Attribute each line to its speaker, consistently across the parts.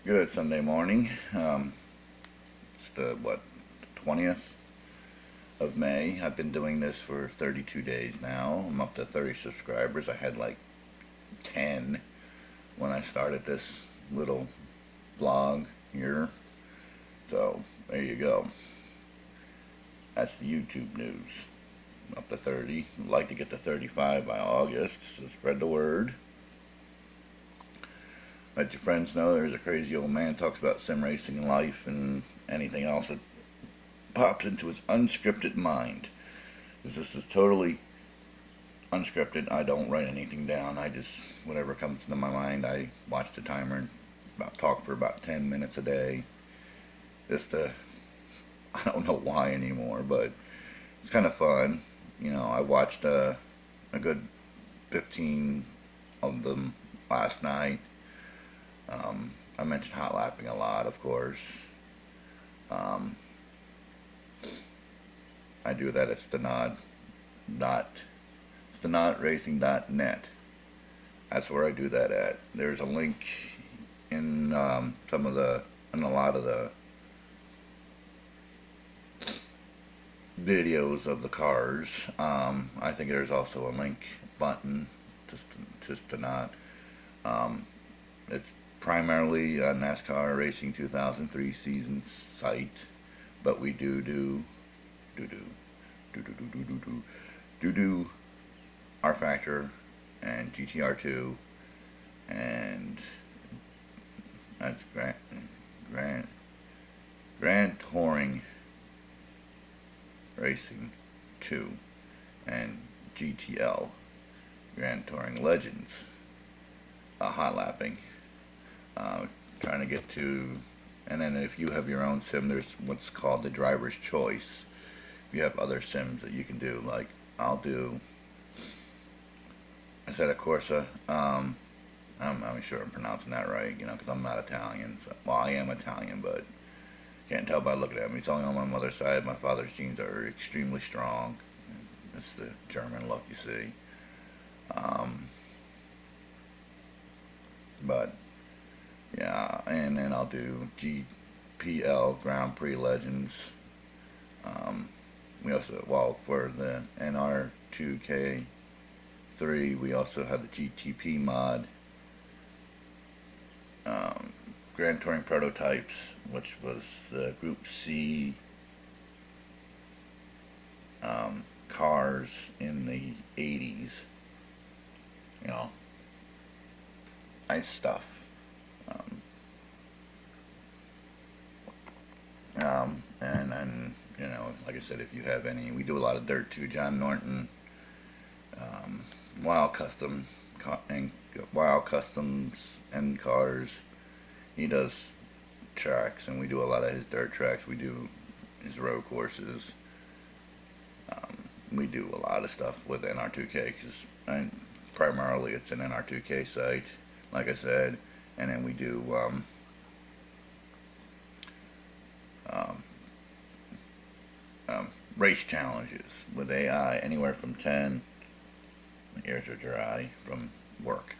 Speaker 1: Good Sunday morning. It's the 20th of May. I've been doing this for 32 days now. I'm up to 30 subscribers. I had like 10 when I started this little vlog here. So there you go. That's the YouTube news. Up to 30. I'd like to get to 35 by August, so spread the word. Let your friends know there's a crazy old man talks about sim racing and life and anything else that pops into his unscripted mind. This is totally unscripted. I don't write anything down. I just, whatever comes into my mind, I watch the timer and talk for about 10 minutes a day. Just I don't know why anymore, but it's kind of fun. I watched a good 15 of them last night. I mentioned hot lapping a lot, of course. Um, I do that at stenodracing.net. That's where I do that at. There's a link in in a lot of the videos of the cars. I think there's also a link button to Stenot. It's primarily a NASCAR Racing 2003 season site, but we do R Factor and GTR2, and that's Grand Touring Racing 2 and GTL Grand Touring Legends. Hot lapping. Trying to get to, and then if you have your own sim, there's what's called the driver's choice. You have other sims that you can do, like I'll do. I said a Corsa. I'm sure I'm pronouncing that right, because I'm not Italian. So, well, I am Italian, but can't tell by looking at me. It's only on my mother's side. My father's genes are extremely strong. It's the German look, you see. But yeah, and then I'll do GPL Grand Prix Legends. We also, well, for the NR2K3, we also have the GTP mod. Grand Touring Prototypes, which was the Group C cars in the 80s. Nice stuff. And then, like I said, if you have any, we do a lot of dirt too. John Norton, Wild Custom, and Wild Customs and cars. He does tracks, and we do a lot of his dirt tracks. We do his road courses. We do a lot of stuff with NR2K because primarily it's an NR2K site, like I said, and then we do race challenges with AI, anywhere from 10. My ears are dry from work.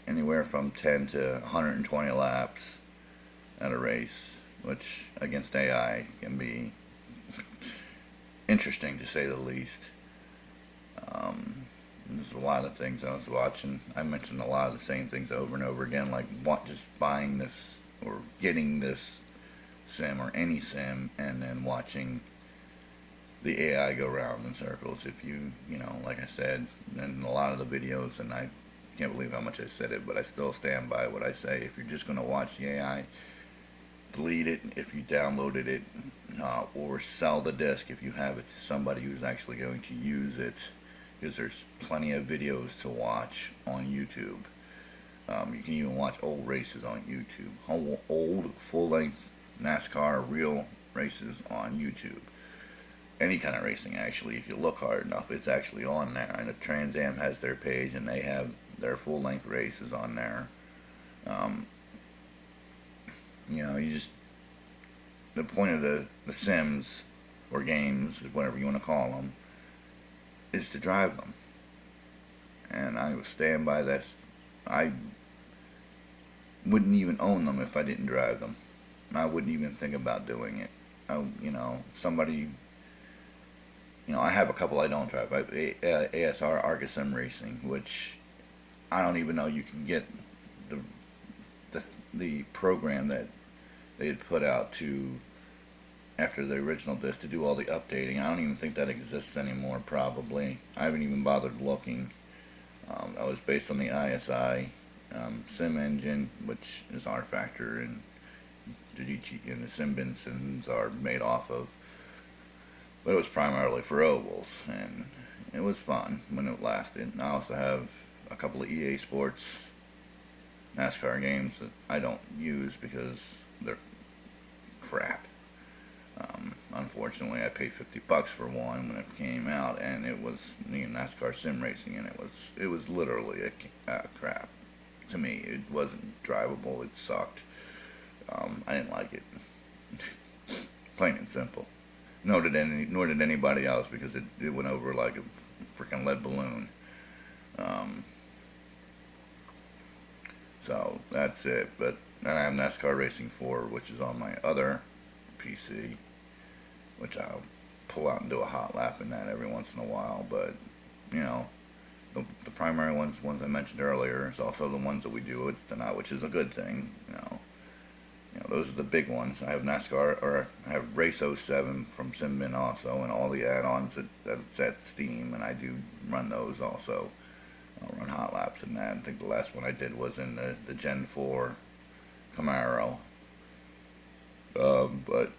Speaker 1: Anywhere from 10 to 120 laps at a race, which against AI can be interesting to say the least. There's a lot of things I was watching. I mentioned a lot of the same things over and over again, like just buying this or getting this sim or any sim and then watching the AI go round in circles. If like I said in a lot of the videos, and I can't believe how much I said it, but I still stand by what I say. If you're just going to watch the AI, delete it if you downloaded it, or sell the disc if you have it to somebody who's actually going to use it, because there's plenty of videos to watch on YouTube. You can even watch old races on YouTube, old full-length NASCAR real races on YouTube. Any kind of racing, actually, if you look hard enough, it's actually on there. And the Trans Am has their page, and they have their full-length races on there. The point of the Sims, or games, whatever you want to call them, is to drive them. And I will stand by that. wouldn't even own them if I didn't drive them. I wouldn't even think about doing it. Somebody, I have a couple I don't drive. I have ASR Argus Sim Racing, which I don't even know you can get the the program that they had put out to after the original disc to do all the updating. I don't even think that exists anymore. Probably I haven't even bothered looking. That was based on the ISI sim engine, which is R Factor, and the sim Bensons are made off of. But it was primarily for ovals, and it was fun when it lasted. I also have a couple of EA Sports NASCAR games that I don't use because they're crap. Unfortunately, I paid $50 for one when it came out, and it was NASCAR sim racing, and it was literally a crap. To me, it wasn't drivable. It sucked. I didn't like it. Plain and simple. Nor did anybody else, because it went over like a freaking lead balloon. So that's it. But I have NASCAR Racing 4, which is on my other PC, which I'll pull out and do a hot lap in that every once in a while. But the primary ones I mentioned earlier, is also the ones that we do at the night, which is a good thing. Those are the big ones. I have NASCAR, or I have Race '07 from SimBin also, and all the add-ons that's at Steam, and I do run those also. I'll run hot laps in that. I think the last one I did was in the Gen 4 Camaro. But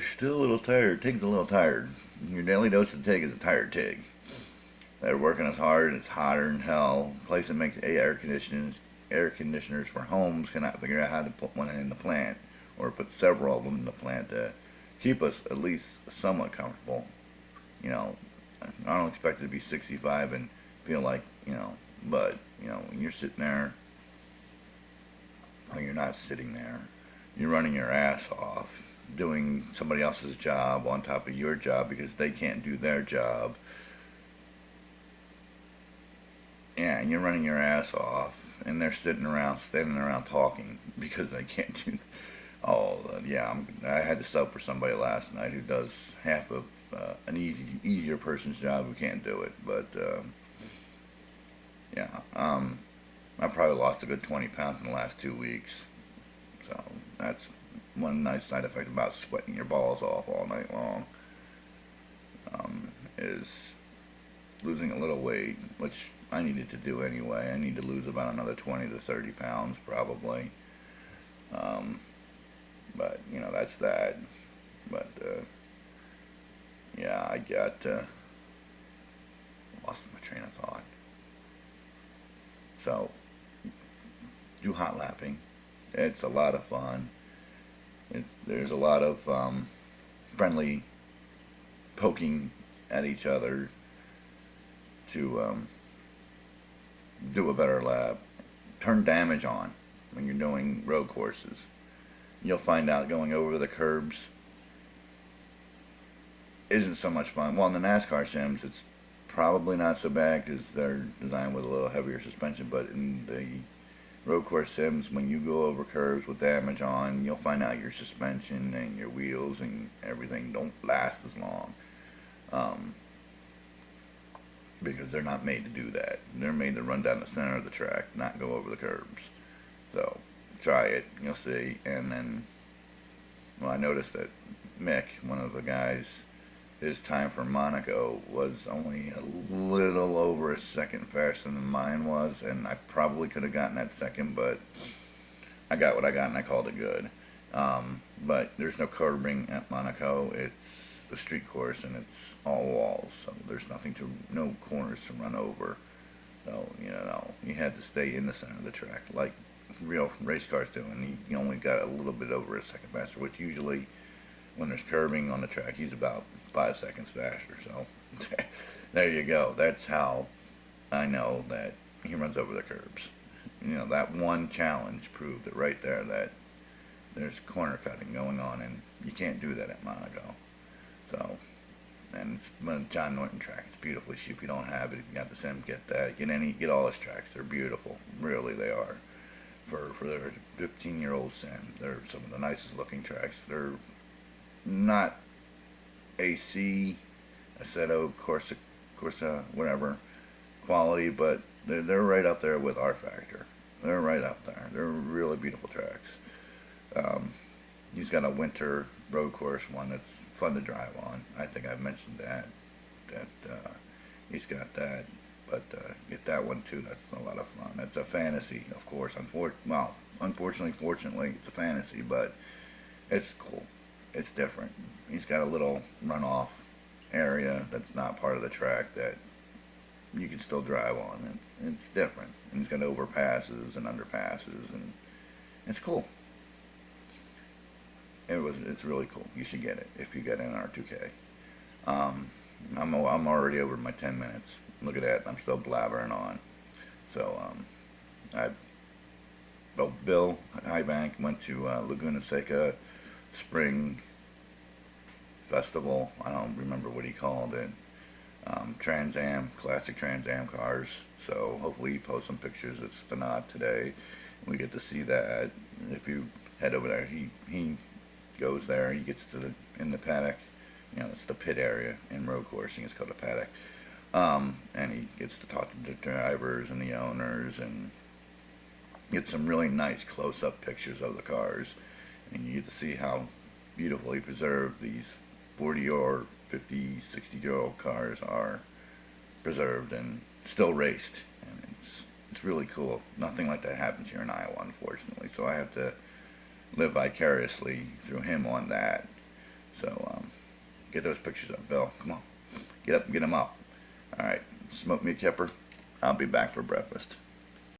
Speaker 1: still a little tired. Tigg's a little tired. Your daily dose of Tigg is a tired Tigg. They're working as hard. It's hotter than hell. The place that makes air conditioners for homes cannot figure out how to put one in the plant, or put several of them in the plant to keep us at least somewhat comfortable. I don't expect it to be 65 and feel like, but when you're sitting there, or you're not sitting there, you're running your ass off, doing somebody else's job on top of your job because they can't do their job. Yeah, and you're running your ass off, and they're standing around talking because they can't do. Oh, yeah, I had to sub for somebody last night who does half of an easier person's job who can't do it. But yeah, I probably lost a good 20 pounds in the last 2 weeks. So that's one nice side effect about sweating your balls off all night long. Is losing a little weight, which I needed to do anyway. I need to lose about another 20 to 30 pounds probably. But that's that. But yeah, I got lost my train of thought. So do hot lapping. It's a lot of fun. There's a lot of friendly poking at each other to do a better lap. Turn damage on when you're doing road courses. You'll find out going over the curbs isn't so much fun. Well, in the NASCAR sims, it's probably not so bad because they're designed with a little heavier suspension, but in the road course sims, when you go over curves with damage on, you'll find out your suspension and your wheels and everything don't last as long. Because they're not made to do that. They're made to run down the center of the track, not go over the curbs. So try it, you'll see. And then, well, I noticed that Mick, one of the guys, his time for Monaco was only a little over a second faster than mine was, and I probably could have gotten that second, but I got what I got and I called it good. But there's no curbing at Monaco. It's a street course and it's all walls, so there's no corners to run over. So you had to stay in the center of the track like real race cars do, and you only got a little bit over a second faster, which usually when there's curbing on the track, he's about 5 seconds faster. So there you go. That's how I know that he runs over the curbs. That one challenge proved it right there, that there's corner cutting going on, and you can't do that at Monaco. So and it's a John Norton track. It's beautiful. If you don't have it, if you got the sim, get that. Get all his tracks. They're beautiful. Really, they are. For their 15-year-old sim, they're some of the nicest looking tracks. They're not AC, Assetto, Corsa, whatever quality, but they're right up there with R Factor. They're right up there. They're really beautiful tracks. Um, he's got a winter road course one that's fun to drive on. I think I've mentioned that. He's got that, but get that one too. That's a lot of fun. That's a fantasy, of course. Unfortunately, fortunately, it's a fantasy, but it's cool. It's different. He's got a little runoff area that's not part of the track that you can still drive on. It's different. And he's got overpasses and underpasses, and it's cool. It's really cool. You should get it if you get NR2K. I'm already over my 10 minutes. Look at that. I'm still blabbering on. So Bill Highbank went to Laguna Seca Spring Festival. I don't remember what he called it. Trans Am, classic Trans Am cars. So hopefully he posts some pictures. It's the nod today. We get to see that. If you head over there, he goes there. He gets to in the paddock. It's the pit area in road coursing. It's called a paddock. And he gets to talk to the drivers and the owners and get some really nice close-up pictures of the cars. And you get to see how beautifully preserved these 40 or 50, 60-year-old cars are preserved and still raced. And it's really cool. Nothing like that happens here in Iowa, unfortunately. So I have to live vicariously through him on that. So get those pictures up, Bill. Come on. Get up and get them up. All right. Smoke me a kipper. I'll be back for breakfast.